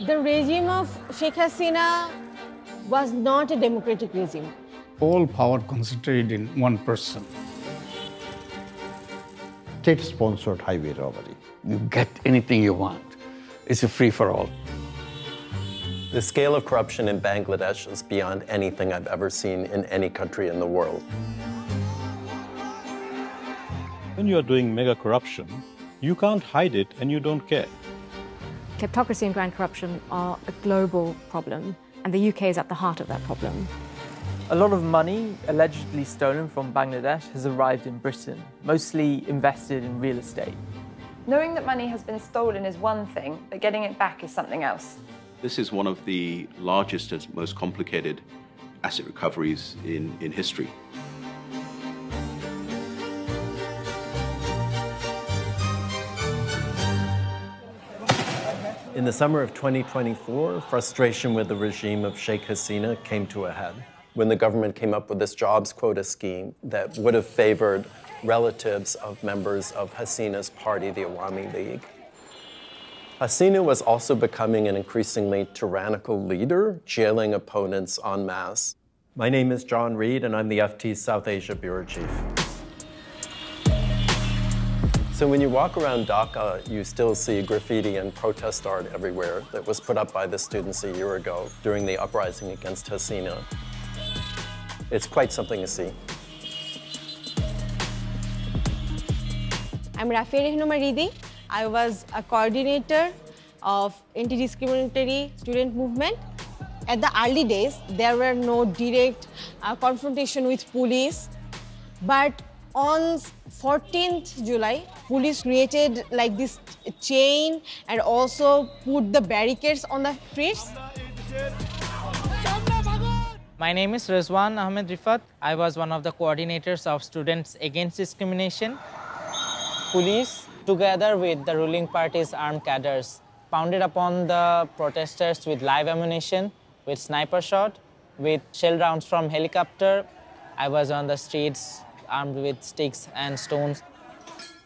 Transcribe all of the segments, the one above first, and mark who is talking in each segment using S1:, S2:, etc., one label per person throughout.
S1: The regime of Sheikh Hasina was not a democratic regime.
S2: All power concentrated in one person.
S3: State-sponsored highway robbery.
S4: You get anything you want. It's a free-for-all.
S5: The scale of corruption in Bangladesh is beyond anything I've ever seen in any country in the world.
S6: When you are doing mega corruption, you can't hide it and you don't care.
S7: Kleptocracy and grand corruption are a global problem, and the UK is at the heart of that problem.
S8: A lot of money allegedly stolen from Bangladesh has arrived in Britain, mostly invested in real estate.
S9: Knowing that money has been stolen is one thing, but getting it back is something else.
S10: This is one of the largest and most complicated asset recoveries in history.
S5: In the summer of 2024, frustration with the regime of Sheikh Hasina came to a head when the government came up with this jobs quota scheme that would have favored relatives of members of Hasina's party, the Awami League. Hasina was also becoming an increasingly tyrannical leader, jailing opponents en masse. My name is John Reed, and I'm the FT's South Asia Bureau Chief. So when you walk around Dhaka, you still see graffiti and protest art everywhere that was put up by the students a year ago during the uprising against Hasina. It's quite something to see.
S1: I'm Rafiya Ridi. I was a coordinator of anti-discriminatory student movement. At the early days, there were no direct confrontation with police, but on 14th July, police created like this chain and also put the barricades on the streets.
S11: My name is Rizwan Ahmed Rifat. I was one of the coordinators of Students Against Discrimination. Police, together with the ruling party's armed cadres, pounded upon the protesters with live ammunition, with sniper shot, with shell rounds from helicopter. I was on the streets armed with sticks and stones.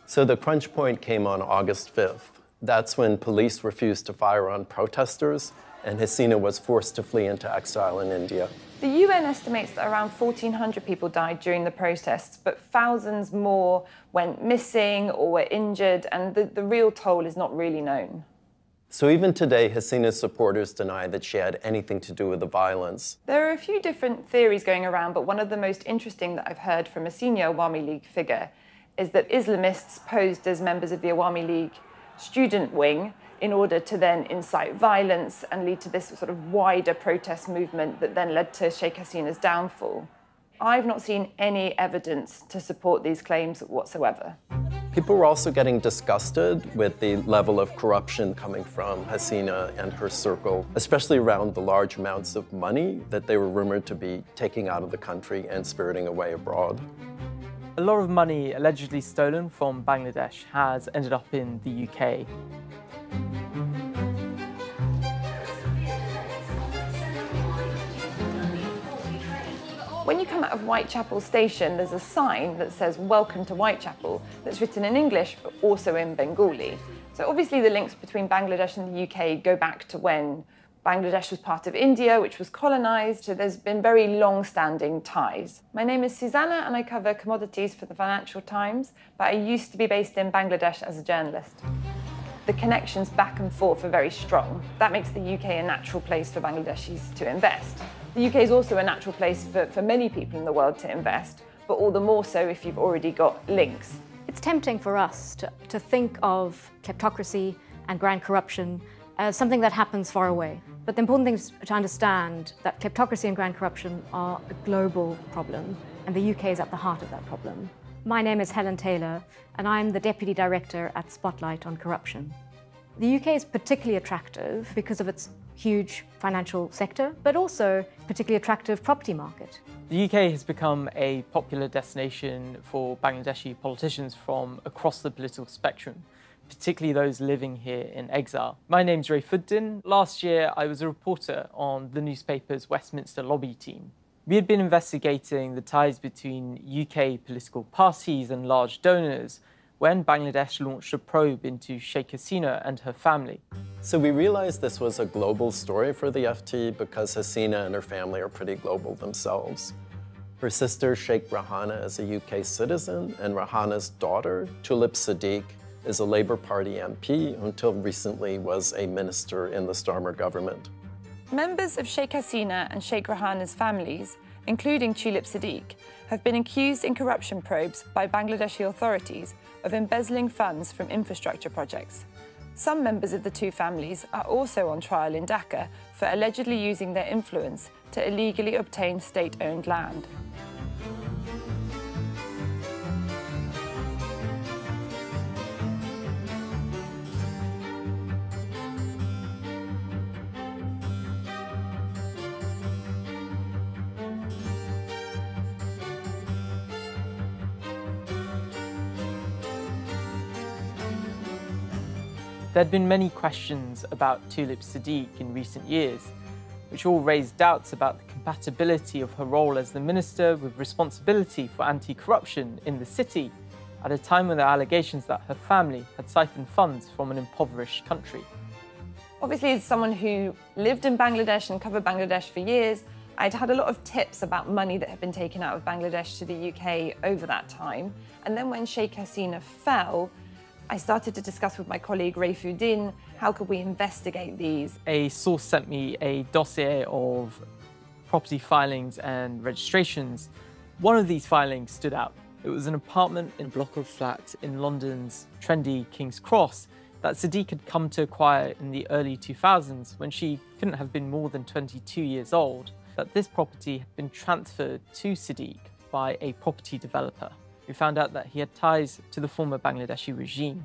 S5: So the crunch point came on August 5th. That's when police refused to fire on protesters, and Hasina was forced to flee into exile in India.
S9: The UN estimates that around 1,400 people died during the protests, but thousands more went missing or were injured, and the real toll is not really known.
S5: So even today, Hasina's supporters deny that she had anything to do with the violence.
S9: There are a few different theories going around, but one of the most interesting that I've heard from a senior Awami League figure is that Islamists posed as members of the Awami League student wing in order to then incite violence and lead to this sort of wider protest movement that then led to Sheikh Hasina's downfall. I've not seen any evidence to support these claims whatsoever.
S5: People were also getting disgusted with the level of corruption coming from Hasina and her circle, especially around the large amounts of money that they were rumored to be taking out of the country and spiriting away abroad.
S8: A lot of money allegedly stolen from Bangladesh has ended up in the UK.
S9: When you come out of Whitechapel station, there's a sign that says "Welcome to Whitechapel" that's written in English but also in Bengali. So obviously the links between Bangladesh and the UK go back to when Bangladesh was part of India, which was colonised, so there's been very long-standing ties. My name is Susanna and I cover commodities for the Financial Times, but I used to be based in Bangladesh as a journalist. The connections back and forth are very strong. That makes the UK a natural place for Bangladeshis to invest. The UK is also a natural place for many people in the world to invest, but all the more so if you've already got links.
S7: It's tempting for us to think of kleptocracy and grand corruption as something that happens far away. But the important thing is to understand that kleptocracy and grand corruption are a global problem, and the UK is at the heart of that problem. My name is Helen Taylor, and I'm the Deputy Director at Spotlight on Corruption. The UK is particularly attractive because of its huge financial sector, but also particularly attractive property market.
S8: The UK has become a popular destination for Bangladeshi politicians from across the political spectrum, particularly those living here in exile. My name's Ray Fuddin. Last year, I was a reporter on the newspaper's Westminster lobby team. We had been investigating the ties between UK political parties and large donors when Bangladesh launched a probe into Sheikh Hasina and her family.
S5: So we realized this was a global story for the FT because Hasina and her family are pretty global themselves. Her sister, Sheikh Rahana, is a UK citizen, and Rahana's daughter, Tulip Siddiq, is a Labour Party MP who until recently was a minister in the Starmer government.
S9: Members of Sheikh Hasina and Sheikh Rahana's families, including Tulip Siddiq, have been accused in corruption probes by Bangladeshi authorities of embezzling funds from infrastructure projects. Some members of the two families are also on trial in Dhaka for allegedly using their influence to illegally obtain state-owned land.
S8: There had been many questions about Tulip Siddiq in recent years, which all raised doubts about the compatibility of her role as the minister with responsibility for anti-corruption in the city, at a time when there are allegations that her family had siphoned funds from an impoverished country.
S9: Obviously, as someone who lived in Bangladesh and covered Bangladesh for years, I'd had a lot of tips about money that had been taken out of Bangladesh to the UK over that time. And then when Sheikh Hasina fell, I started to discuss with my colleague Raifuddin, how could we investigate these?
S8: A source sent me a dossier of property filings and registrations. One of these filings stood out. It was an apartment in a block of flats in London's trendy King's Cross that Siddiq had come to acquire in the early 2000s when she couldn't have been more than 22 years old. That this property had been transferred to Siddiq by a property developer. We found out that he had ties to the former Bangladeshi regime.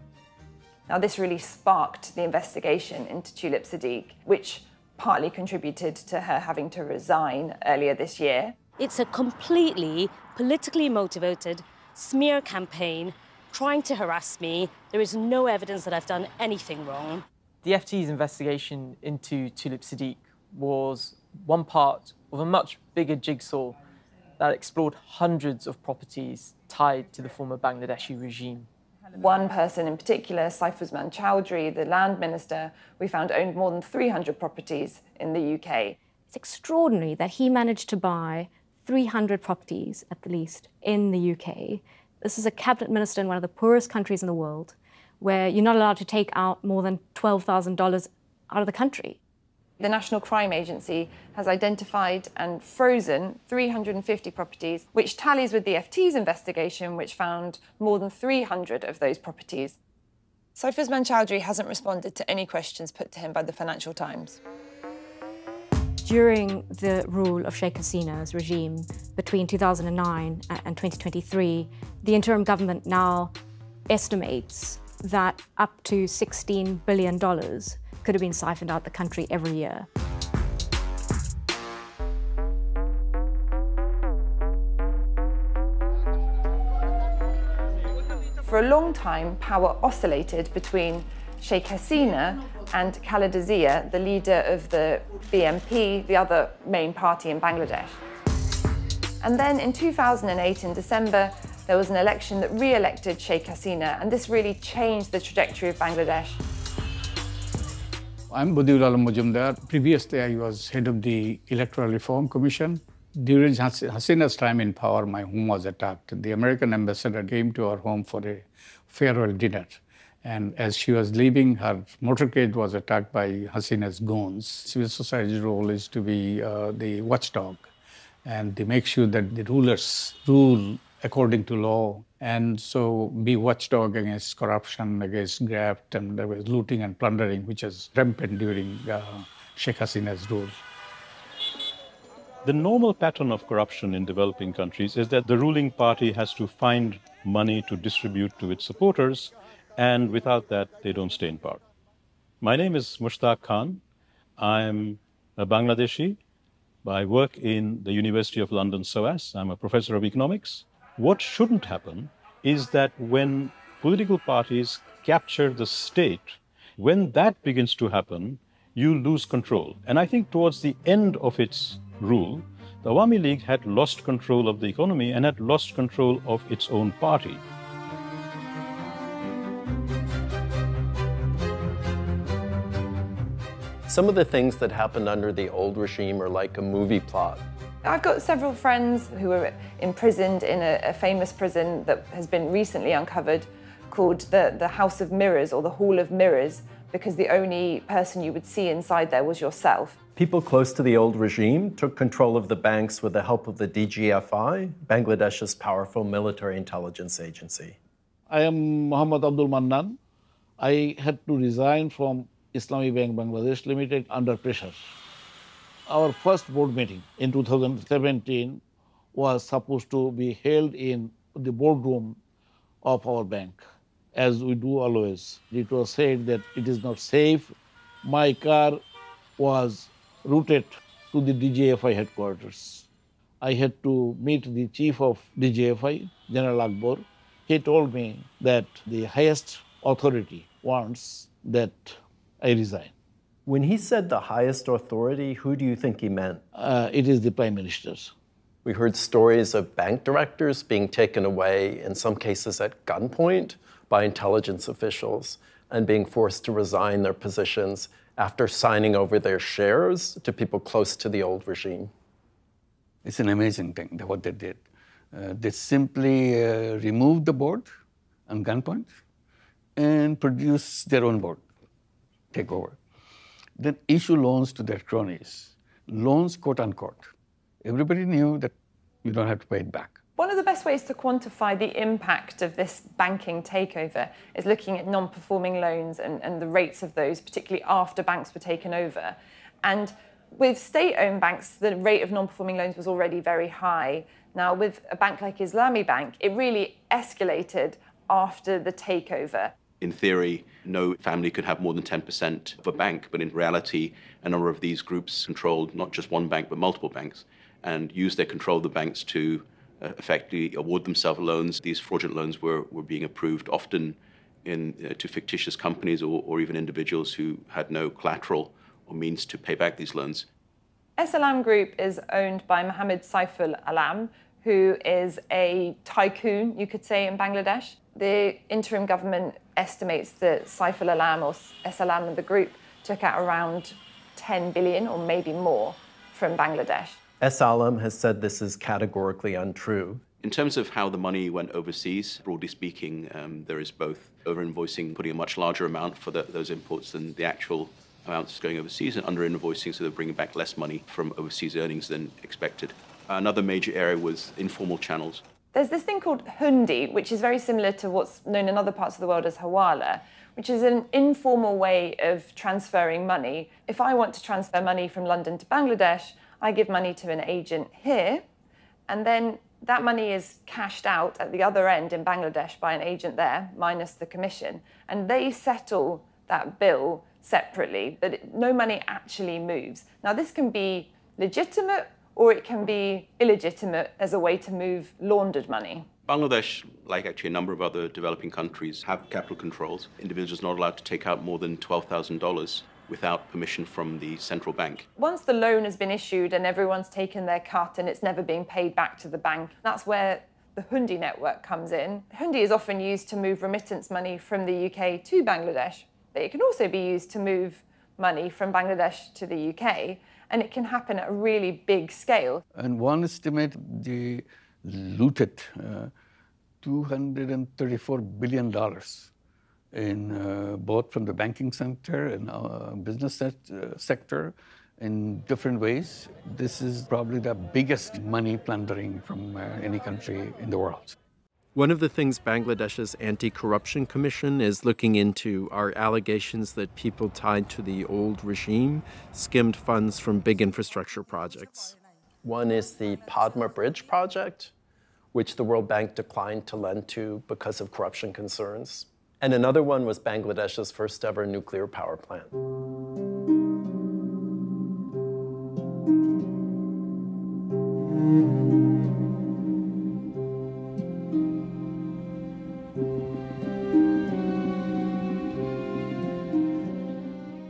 S9: Now, this really sparked the investigation into Tulip Siddiq, which partly contributed to her having to resign earlier this year.
S12: It's a completely politically motivated smear campaign trying to harass me. There is no evidence that I've done anything wrong.
S8: The FT's investigation into Tulip Siddiq was one part of a much bigger jigsaw that explored hundreds of properties tied to the former Bangladeshi regime.
S9: One person in particular, Saifuzman Chowdhury, the land minister, we found owned more than 300 properties in the UK.
S7: It's extraordinary that he managed to buy 300 properties, at the least, in the UK. This is a cabinet minister in one of the poorest countries in the world, where you're not allowed to take out more than $12,000 out of the country.
S9: The National Crime Agency has identified and frozen 350 properties, which tallies with the FT's investigation, which found more than 300 of those properties. Saifuzman Chowdhury hasn't responded to any questions put to him by the Financial Times.
S7: During the rule of Sheikh Hasina's regime between 2009 and 2023, the interim government now estimates that up to $16 billion could have been siphoned out the country every year.
S9: For a long time, power oscillated between Sheikh Hasina and Khaleda Zia, the leader of the BNP, the other main party in Bangladesh. And then in 2008, in December, there was an election that re-elected Sheikh Hasina, and this really changed the trajectory of Bangladesh.
S2: I'm Badiul Alam Majumdar. Previously, I was head of the Electoral Reform Commission. During Hasina's time in power, my home was attacked. The American ambassador came to our home for a farewell dinner. And as she was leaving, her motorcade was attacked by Hasina's goons. Civil society's role is to be the watchdog and to make sure that the rulers rule according to law, and so be watchdog against corruption, against graft, and there was looting and plundering, which was rampant during Sheikh Hasina's rule.
S6: The normal pattern of corruption in developing countries is that the ruling party has to find money to distribute to its supporters, and without that, they don't stay in power. My name is Mushtaq Khan. I'm a Bangladeshi. I work in the University of London, SOAS. I'm a professor of economics. What shouldn't happen is that when political parties capture the state, when that begins to happen, you lose control. And I think towards the end of its rule, the Awami League had lost control of the economy and had lost control of its own party.
S5: Some of the things that happened under the old regime are like a movie plot.
S9: I've got several friends who were imprisoned in a famous prison that has been recently uncovered called the House of Mirrors or the Hall of Mirrors, because the only person you would see inside there was yourself.
S5: People close to the old regime took control of the banks with the help of the DGFI, Bangladesh's powerful military intelligence agency.
S13: I am Muhammad Abdul Mannan. I had to resign from Islami Bank Bangladesh Limited under pressure. Our first board meeting in 2017 was supposed to be held in the boardroom of our bank, as we do always. It was said that it is not safe. My car was routed to the DGFI headquarters. I had to meet the chief of DGFI, General Akbar. He told me that the highest authority wants that I resign.
S5: When he said the highest authority, who do you think he meant?
S13: It is the Prime Minister.
S5: We heard stories of bank directors being taken away, in some cases at gunpoint, by intelligence officials and being forced to resign their positions after signing over their shares to people close to the old regime.
S4: It's an amazing thing, what they did. They simply removed the board on gunpoint and produced their own board, take over. Then issue loans to their cronies, loans quote unquote. Everybody knew that you don't have to pay it back.
S9: One of the best ways to quantify the impact of this banking takeover is looking at non-performing loans and the rates of those, particularly after banks were taken over. And with state-owned banks, the rate of non-performing loans was already very high. Now, with a bank like Islami Bank, it really escalated after the takeover.
S10: In theory, no family could have more than 10% of a bank, but in reality, a number of these groups controlled not just one bank, but multiple banks, and used their control of the banks to effectively award themselves loans. These fraudulent loans were being approved often to fictitious companies or even individuals who had no collateral or means to pay back these loans.
S9: Alam Group is owned by Mohammed Saiful Alam, who is a tycoon, you could say, in Bangladesh. The interim government estimates that Saiful Alam or Alam and the group took out around 10 billion or maybe more from Bangladesh.
S5: Alam has said this is categorically untrue.
S10: In terms of how the money went overseas, broadly speaking, there is both over-invoicing, putting a much larger amount for those imports than the actual amounts going overseas, and under-invoicing, so they're bringing back less money from overseas earnings than expected. Another major area was informal channels.
S9: There's this thing called hundi, which is very similar to what's known in other parts of the world as hawala, which is an informal way of transferring money. If I want to transfer money from London to Bangladesh, I give money to an agent here, and then that money is cashed out at the other end in Bangladesh by an agent there, minus the commission, and they settle that bill separately, but no money actually moves. Now, this can be legitimate or it can be illegitimate as a way to move laundered money.
S10: Bangladesh, like actually a number of other developing countries, have capital controls. Individuals are not allowed to take out more than $12,000 without permission from the central bank.
S9: Once the loan has been issued and everyone's taken their cut and it's never being paid back to the bank, that's where the hundi network comes in. Hundi is often used to move remittance money from the UK to Bangladesh, but it can also be used to move money from Bangladesh to the UK, and it can happen at a really big scale.
S4: And one estimate, they looted $234 billion in both from the banking sector and business sector in different ways. This is probably the biggest money plundering from any country in the world.
S5: One of the things Bangladesh's Anti-Corruption Commission is looking into are allegations that people tied to the old regime skimmed funds from big infrastructure projects. One is the Padma Bridge project, which the World Bank declined to lend to because of corruption concerns. And another one was Bangladesh's first ever nuclear power plant.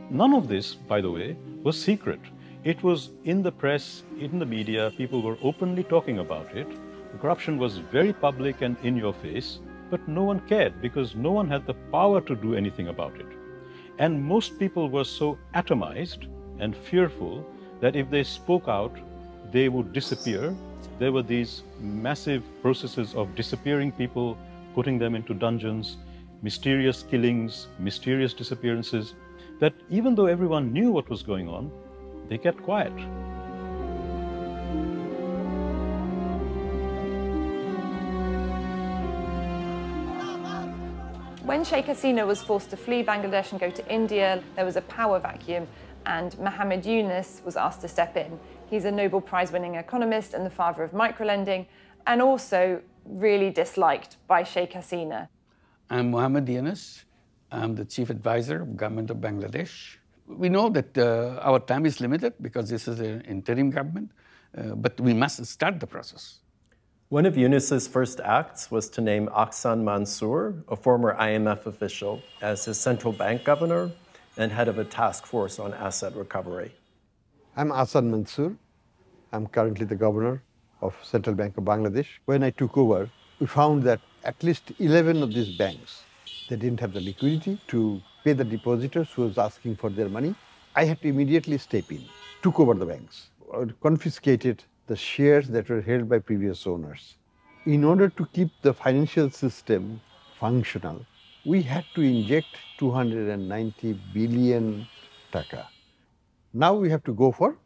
S6: None of this, by the way, was secret. It was in the press, in the media, people were openly talking about it. The corruption was very public and in your face, but no one cared because no one had the power to do anything about it. And most people were so atomized and fearful that if they spoke out, they would disappear. There were these massive processes of disappearing people, putting them into dungeons, mysterious killings, mysterious disappearances, that even though everyone knew what was going on, they kept quiet.
S9: When Sheikh Hasina was forced to flee Bangladesh and go to India, there was a power vacuum, and Mohammed Yunus was asked to step in. He's a Nobel Prize-winning economist and the father of microlending, and also really disliked by Sheikh Hasina.
S4: I'm Mohammed Yunus. I'm the chief advisor of government of Bangladesh. We know that our time is limited because this is an interim government, but we must start the process.
S5: One of Yunus's first acts was to name Ahsan Mansour, a former IMF official, as his central bank governor and head of a task force on asset recovery.
S3: I'm Ahsan Mansour. I'm currently the governor of Central Bank of Bangladesh. When I took over, we found that at least 11 of these banks, they didn't have the liquidity to pay the depositors who was asking for their money. I had to immediately step in, took over the banks, confiscated the shares that were held by previous owners. In order to keep the financial system functional, we had to inject 290 billion taka. Now we have to go for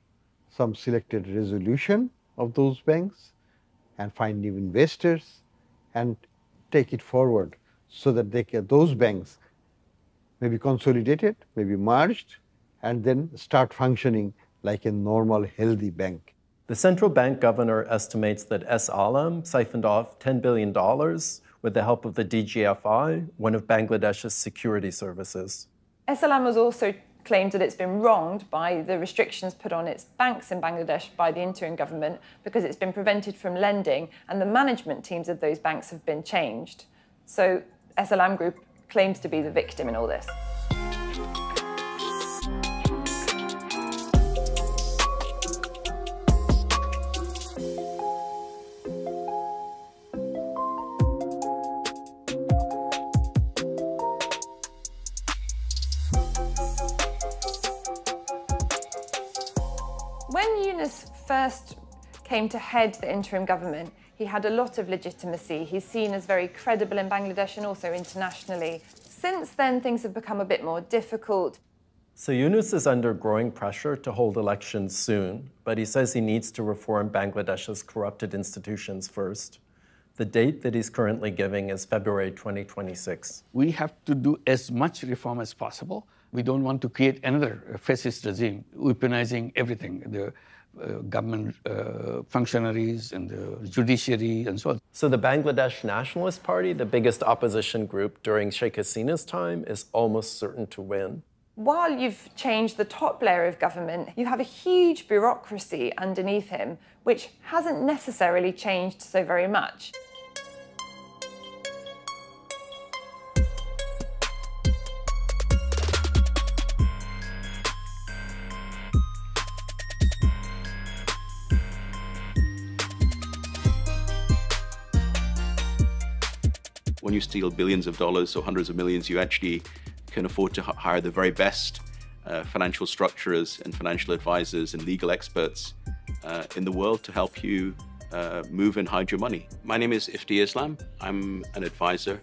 S3: some selected resolution of those banks and find new investors and take it forward so that those banks may be consolidated, may be merged, and then start functioning like a normal, healthy bank.
S5: The central bank governor estimates that S. Alam siphoned off $10 billion with the help of the DGFI, one of Bangladesh's security services.
S9: S. Alam has also claimed that it's been wronged by the restrictions put on its banks in Bangladesh by the interim government because it's been prevented from lending and the management teams of those banks have been changed. So S. Alam Group claims to be the victim in all this. When Yunus first came to head the interim government, he had a lot of legitimacy. He's seen as very credible in Bangladesh and also internationally. Since then, things have become a bit more difficult.
S5: So Yunus is under growing pressure to hold elections soon, but he says he needs to reform Bangladesh's corrupted institutions first. The date that he's currently giving is February 2026.
S4: We have to do as much reform as possible. We don't want to create another fascist regime, weaponizing everything, the government functionaries and the judiciary and so on.
S5: So the Bangladesh Nationalist Party, the biggest opposition group during Sheikh Hasina's time, is almost certain to win.
S9: While you've changed the top layer of government, you have a huge bureaucracy underneath him, which hasn't necessarily changed so very much.
S10: When you steal billions of dollars or hundreds of millions, you actually can afford to hire the very best financial structurers and financial advisors and legal experts in the world to help you move and hide your money. My name is Ifti Islam. I'm an advisor,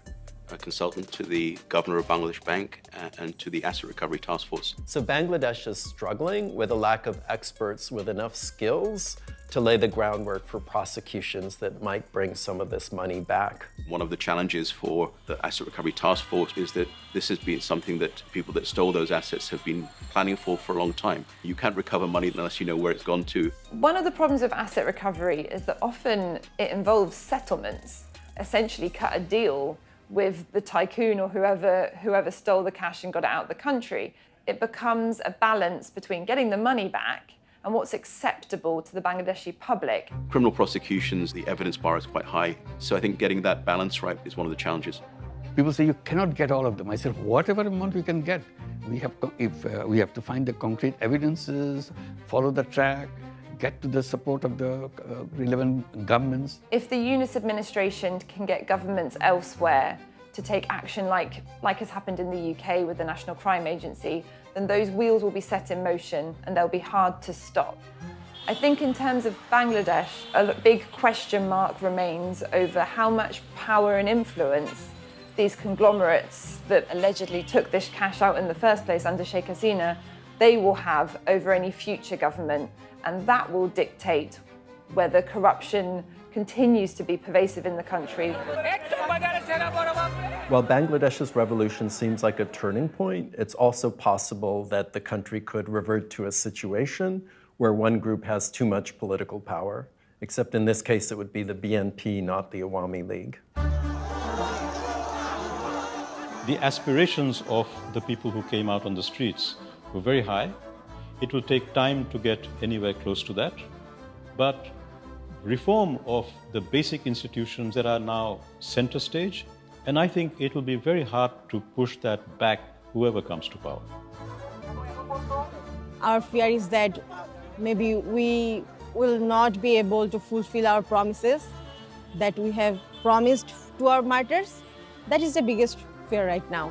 S10: a consultant to the governor of Bangladesh Bank and to the Asset Recovery Task Force.
S5: So Bangladesh is struggling with a lack of experts with enough skills to lay the groundwork for prosecutions that might bring some of this money back.
S10: One of the challenges for the Asset Recovery Task Force is that this has been something that people that stole those assets have been planning for a long time. You can't recover money unless you know where it's gone to.
S9: One of the problems of asset recovery is that often it involves settlements, essentially cut a deal with the tycoon or whoever stole the cash and got it out of the country. It becomes a balance between getting the money back and what's acceptable to the Bangladeshi public.
S10: Criminal prosecutions, the evidence bar is quite high. So I think getting that balance right is one of the challenges.
S4: People say you cannot get all of them. I said, whatever amount we can get. We have to find the concrete evidences, follow the track, get to the support of the relevant governments.
S9: If the Yunus administration can get governments elsewhere to take action like has happened in the UK with the National Crime Agency, then those wheels will be set in motion and they'll be hard to stop. I think in terms of Bangladesh, a big question mark remains over how much power and influence these conglomerates that allegedly took this cash out in the first place under Sheikh Hasina, they will have over any future government, and that will dictate whether corruption continues to be pervasive in the country.
S5: While Bangladesh's revolution seems like a turning point, it's also possible that the country could revert to a situation where one group has too much political power, except in this case it would be the BNP, not the Awami League.
S6: The aspirations of the people who came out on the streets were very high. It will take time to get anywhere close to that, but reform of the basic institutions that are now center stage, and I think it will be very hard to push that back, whoever comes to power.
S1: Our fear is that maybe we will not be able to fulfill our promises that we have promised to our martyrs. That is the biggest fear right now.